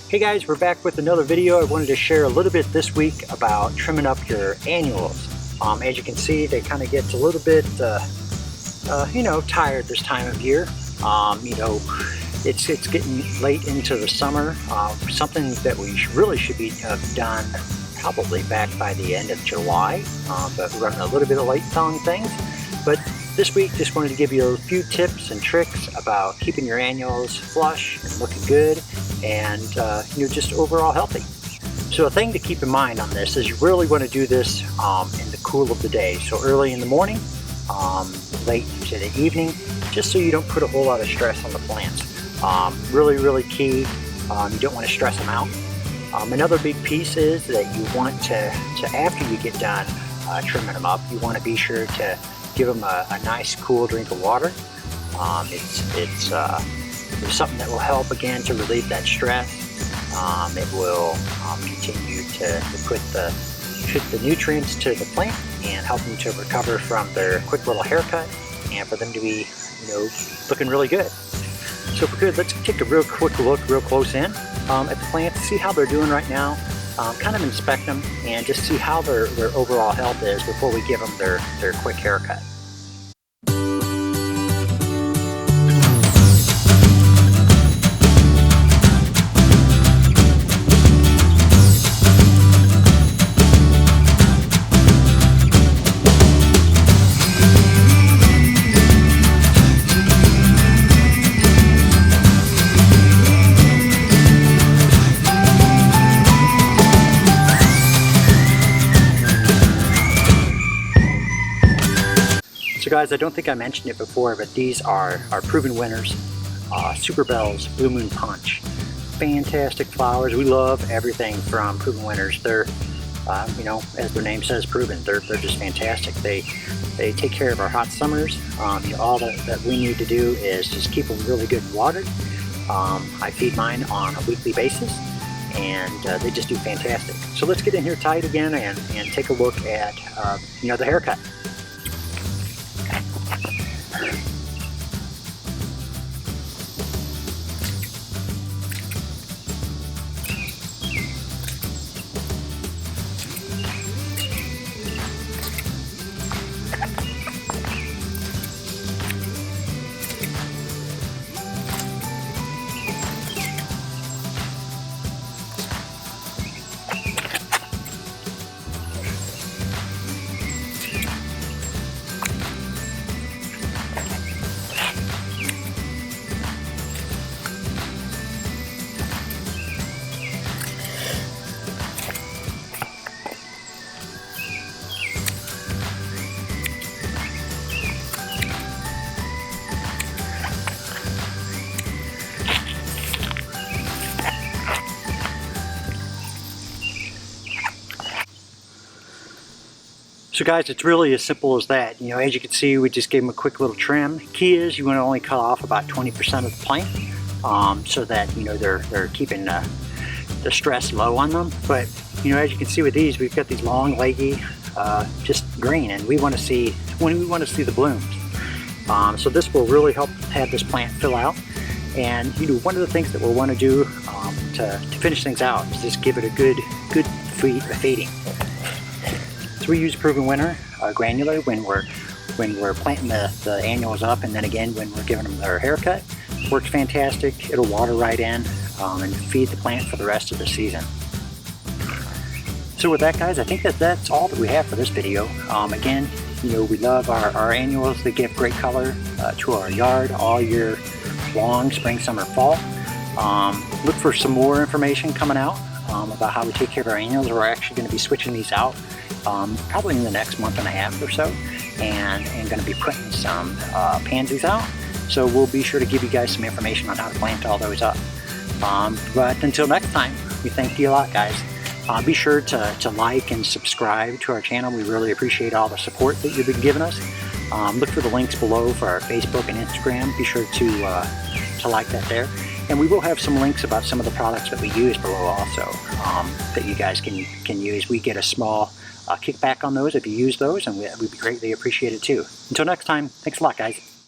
Hey guys, we're back with another video. I wanted to share a little bit this week about trimming up your annuals. As you can see, they kind of get a little bit, tired this time of year. It's getting late into the summer. Something that we really should be done probably back by the end of July, but we're running a little bit of late on things. But this week, just wanted to give you a few tips and tricks about keeping your annuals flush and looking good, and just overall healthy. So a thing to keep in mind on this is you really want to do this in the cool of the day. So early in the morning, late into the evening, just so you don't put a whole lot of stress on the plants. Really key. You don't want to stress them out. Another big piece is that you want to after you get done trimming them up, you want to be sure to give them a nice cool drink of water. It's something that will help again to relieve that stress. It will continue to put the nutrients to the plant and help them to recover from their quick little haircut and for them to be looking really good. So if we could, let's take a real quick look, real close in at the plants, see how they're doing right now, kind of inspect them and just see how their overall health is before we give them their quick haircut. So guys, I don't think I mentioned it before, but these are proven winners. Super Bells, Blue Moon Punch. Fantastic flowers. We love everything from proven winners. They're, as their name says, proven. They're just fantastic. They take care of our hot summers. All that we need to do is just keep them really good and watered. I feed mine on a weekly basis, and they just do fantastic. So let's get in here tight again and take a look at the haircut. So guys, it's really as simple as that. As you can see, we just gave them a quick little trim. Key is you want to only cut off about 20% of the plant, so that they're keeping the stress low on them. But as you can see with these, we've got these long, leggy, just green, and we want to see the blooms. So this will really help have this plant fill out. And one of the things that we'll want to do to finish things out is just give it a good feeding. So we use Proven Winner granular when we're planting the annuals up, and then again when we're giving them their haircut. Works fantastic. It'll water right in and feed the plant for the rest of the season. So with that, guys, I think that's all that we have for this video. Again, we love our annuals. They give great color to our yard all year long, spring, summer, fall. Look for some more information coming out about how we take care of our annuals. We're actually going to be switching these out probably in the next month and a half or so, and going to be putting some pansies out. So we'll be sure to give you guys some information on how to plant all those up. But until next time, we thank you a lot, guys. Be sure to like and subscribe to our channel. We really appreciate all the support that you've been giving us. Look for the links below for our Facebook and Instagram. Be sure to like that there. And we will have some links about some of the products that we use below also, that you guys can use. We get a small kickback on those if you use those, and we'd be greatly appreciated too. Until next time, thanks a lot, guys.